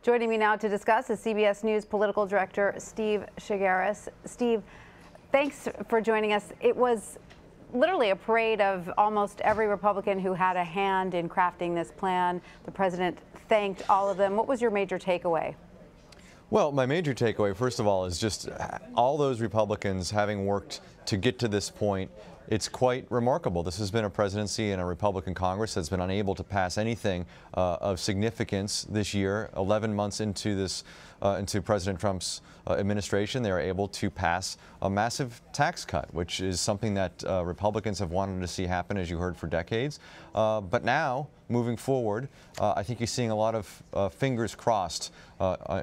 Joining me now to discuss is CBS News political director Steve Chaggaris. Steve, thanks for joining us. It was literally a parade of almost every Republican who had a hand in crafting this plan. The president thanked all of them. What was your major takeaway? Well, my major takeaway, first of all, is just all those Republicans having worked to get to this point. It's quite remarkable. This has been a presidency and a Republican Congress that's been unable to pass anything of significance this year. 11 months into this, into President Trump's administration, they are able to pass a massive tax cut, which is something that Republicans have wanted to see happen, as you heard, for decades. But now, moving forward, I think you're seeing a lot of fingers crossed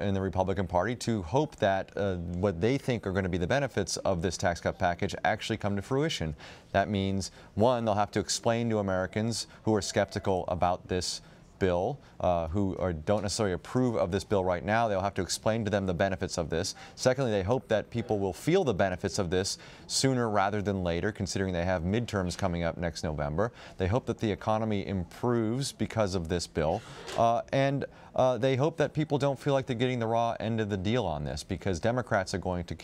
in the Republican Party to hope that what they think are going to be the benefits of this tax cut package actually come to fruition. That means, one, they'll have to explain to Americans who are skeptical about this bill, who don't necessarily approve of this bill right now. They'll have to explain to them the benefits of this. Secondly, they hope that people will feel the benefits of this sooner rather than later, considering they have midterms coming up next November. They hope that the economy improves because of this bill. And they hope that people don't feel like they're getting the raw end of the deal on this, because Democrats are going to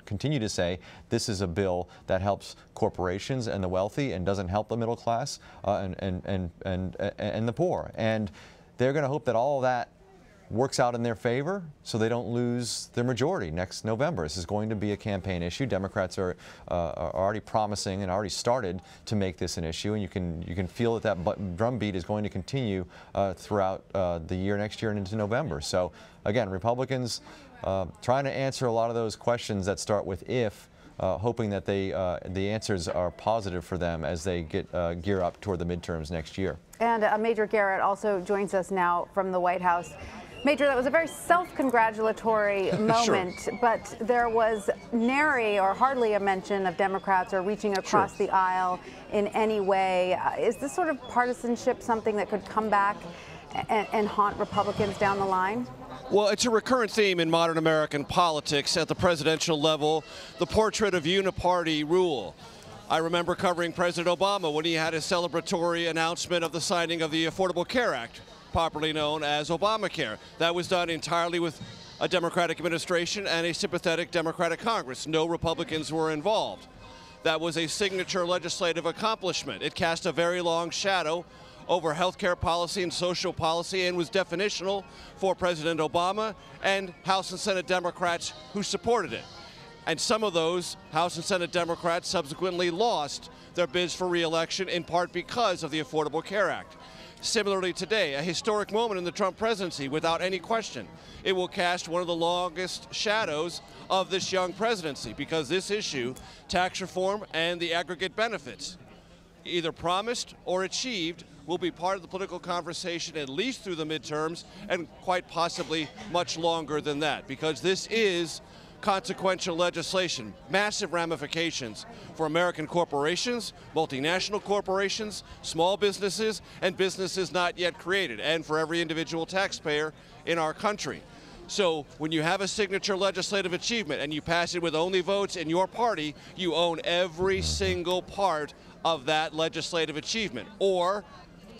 continue to say this is a bill that helps corporations and the wealthy and doesn't help the middle class and the poor. And they're going to hope that all of that works out in their favor so they don't lose their majority next November. This is going to be a campaign issue. Democrats are already promising and already started to make this an issue, and you can feel that drumbeat is going to continue throughout the year, next year, and into November. So again, Republicans trying to answer a lot of those questions that start with if, hoping that the answers are positive for them as they gear up toward the midterms next year. And Major Garrett also joins us now from the White House. Major, that was a very self-congratulatory moment, sure, but there was nary or hardly a mention of Democrats or reaching across the aisle in any way. Is this sort of partisanship something that could come back and haunt Republicans down the line? Well, it's a recurrent theme in modern American politics at the presidential level, the portrait of uniparty rule. I remember covering President Obama when he had his celebratory announcement of the signing of the Affordable Care Act, popularly known as Obamacare. That was done entirely with a Democratic administration and a sympathetic Democratic Congress. No Republicans were involved. That was a signature legislative accomplishment. It cast a very long shadow over health care policy and social policy and was definitional for President Obama and House and Senate Democrats who supported it. And some of those House and Senate Democrats subsequently lost their bids for re-election in part because of the Affordable Care Act. Similarly today, a historic moment in the Trump presidency, without any question. It will cast one of the longest shadows of this young presidency because this issue, tax reform and the aggregate benefits, either promised or achieved, will be part of the political conversation at least through the midterms and quite possibly much longer than that, because this is consequential legislation, massive ramifications for American corporations, multinational corporations, small businesses, and businesses not yet created, and for every individual taxpayer in our country. So when you have a signature legislative achievement and you pass it with only votes in your party, you own every single part of that legislative achievement, or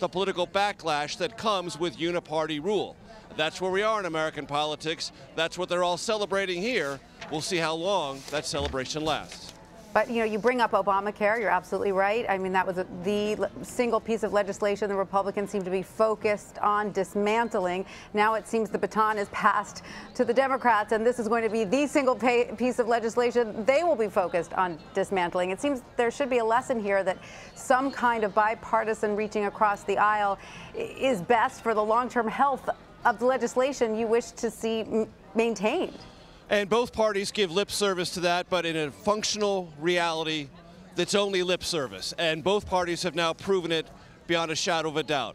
the political backlash that comes with uniparty rule. That's where we are in American politics. That's what they're all celebrating here. We'll see how long that celebration lasts. But, you know, you bring up Obamacare. You're absolutely right. I mean, that was the single piece of legislation the Republicans seem to be focused on dismantling. Now it seems the baton is passed to the Democrats, and this is going to be the single piece of legislation they will be focused on dismantling. It seems there should be a lesson here that some kind of bipartisan reaching across the aisle is best for the long-term health of the legislation you wish to see maintained. And both parties give lip service to that, but in a functional reality that's only lip service. And both parties have now proven it beyond a shadow of a doubt.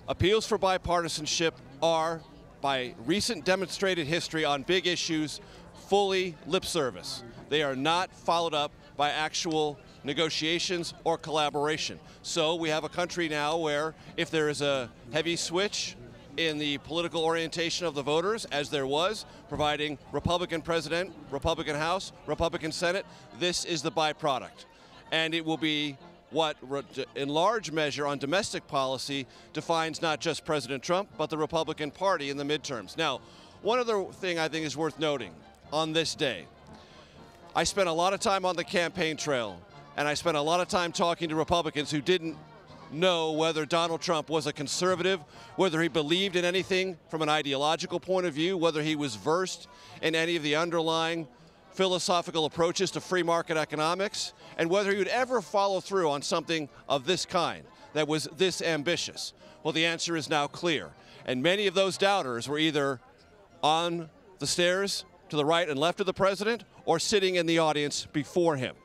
Appeals for bipartisanship are, by recent demonstrated history on big issues, fully lip service. They are not followed up by actual negotiations or collaboration. So we have a country now where if there is a heavy switch in the political orientation of the voters, as there was, providing Republican president, Republican House, Republican Senate, this is the byproduct. And it will be what, in large measure on domestic policy, defines not just President Trump, but the Republican Party in the midterms. Now, One other thing I think is worth noting on this day. I spent a lot of time on the campaign trail, and I spent a lot of time talking to Republicans who didn't know whether Donald Trump was a conservative, whether he believed in anything from an ideological point of view, whether he was versed in any of the underlying philosophical approaches to free market economics, and whether he would ever follow through on something of this kind that was this ambitious. Well, the answer is now clear. And many of those doubters were either on the stairs to the right and left of the president or sitting in the audience before him.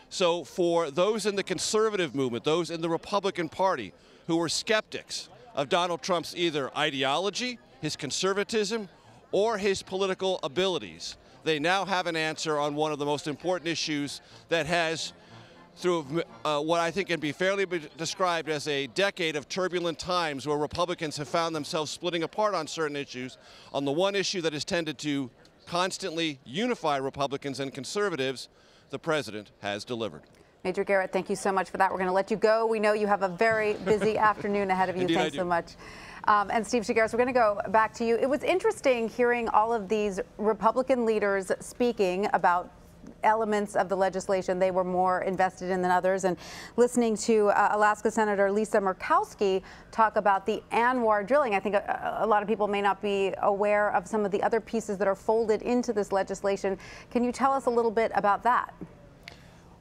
So for those in the conservative movement, those in the Republican Party who were skeptics of Donald Trump's either ideology, his conservatism, or his political abilities, they now have an answer on one of the most important issues that has, through what I think can be fairly described as a decade of turbulent times where Republicans have found themselves splitting apart on certain issues, on the one issue that has tended to constantly unify Republicans and conservatives, the president has delivered. Major Garrett, thank you so much for that. We're going to let you go. We know you have a very busy afternoon ahead of you. Indeed, Thanks so much. And Steve Chaggaris, we're going to go back to you. It was interesting hearing all of these Republican leaders speaking about elements of the legislation they were more invested in than others, and listening to Alaska Senator Lisa Murkowski talk about the ANWR drilling. I think a lot of people may not be aware of some of the other pieces that are folded into this legislation. Can you tell us a little bit about that?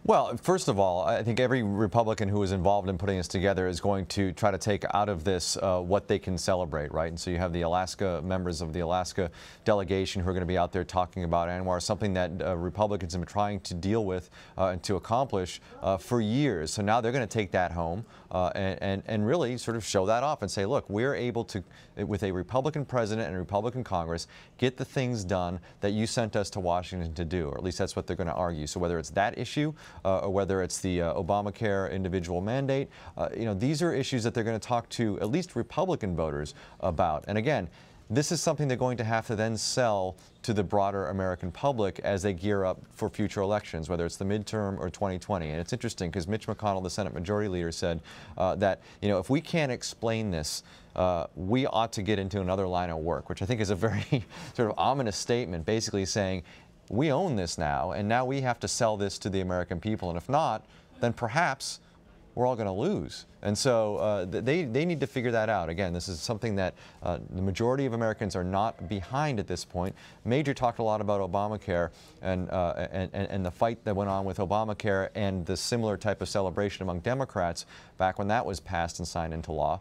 Well, first of all, I think every Republican who is involved in putting this together is going to try to take out of this what they can celebrate, right? And so you have the Alaska members of the Alaska delegation who are going to be out there talking about ANWR, something that Republicans have been trying to deal with and to accomplish for years. So now they're going to take that home and really sort of show that off and say, look, we're able to, with a Republican president and a Republican Congress, get the things done that you sent us to Washington to do, or at least that's what they're going to argue. So whether it's that issue, or whether it's the Obamacare individual mandate, these are issues that they're going to talk to at least Republican voters about. And again, this is something they're going to have to then sell to the broader American public as they gear up for future elections, whether it's the midterm or 2020. And it's interesting because Mitch McConnell, the Senate Majority Leader, said that, if we can't explain this, we ought to get into another line of work, which I think is a very sort of ominous statement, basically saying, we own this now, and now we have to sell this to the American people. And if not, then perhaps we're all going to lose. And so they need to figure that out. Again, this is something that the majority of Americans are not behind at this point. Major talked a lot about Obamacare and the fight that went on with Obamacare and the similar type of celebration among Democrats back when that was passed and signed into law.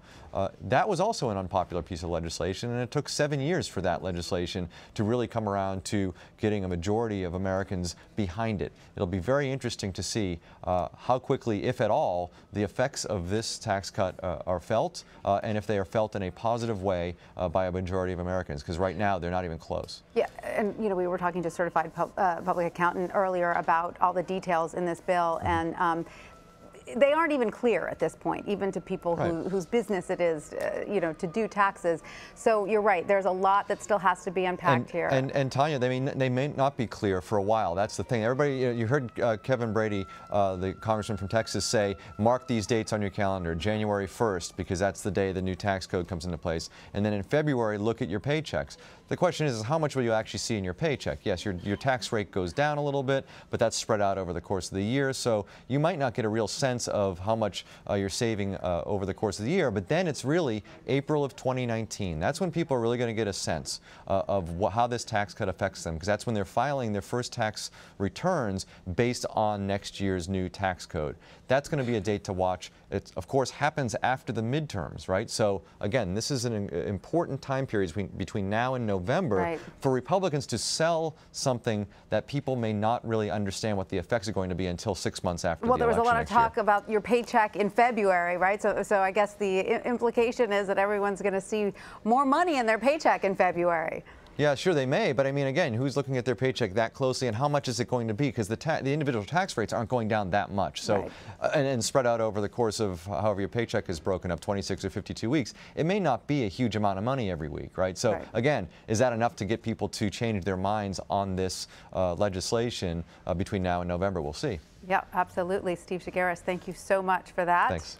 That was also an unpopular piece of legislation, and it took 7 years for that legislation to really come around to getting a majority of Americans behind it. It'll be very interesting to see how quickly, if at all, the effects of this tax cut are felt, and if they are felt in a positive way by a majority of Americans, because right now they're not even close. Yeah, and we were talking to a certified public accountant earlier about all the details in this bill, and they aren't even clear at this point, even to people whose business it is, to do taxes. So you're right. There's a lot that still has to be unpacked here. And Tanya, they may not be clear for a while. That's the thing. Everybody, you heard Kevin Brady, the congressman from Texas, say, mark these dates on your calendar, January 1st, because that's the day the new tax code comes into place. And then in February, look at your paychecks. The question is how much will you actually see in your paycheck? Yes, your tax rate goes down a little bit, but that's spread out over the course of the year. So you might not get a real sense of how much you're saving over the course of the year, but then it's really April of 2019. That's when people are really going to get a sense of how this tax cut affects them, because that's when they're filing their first tax returns based on next year's new tax code. That's going to be a date to watch. It, of course, happens after the midterms, right? So, again, this is an important time period between now and November for Republicans to sell something that people may not really understand what the effects are going to be until 6 months after the election. Well, there was a lot of talk about your paycheck in February, right? So I guess the implication is that everyone's going to see more money in their paycheck in February. Yeah, sure, they may, but I mean, again, who's looking at their paycheck that closely, and how much is it going to be? Because the individual tax rates aren't going down that much. So, and spread out over the course of however your paycheck is broken up, 26 or 52 weeks, it may not be a huge amount of money every week, right? So, again, is that enough to get people to change their minds on this legislation between now and November? We'll see. Yeah, absolutely. Steve Chaggaris, thank you so much for that. Thanks.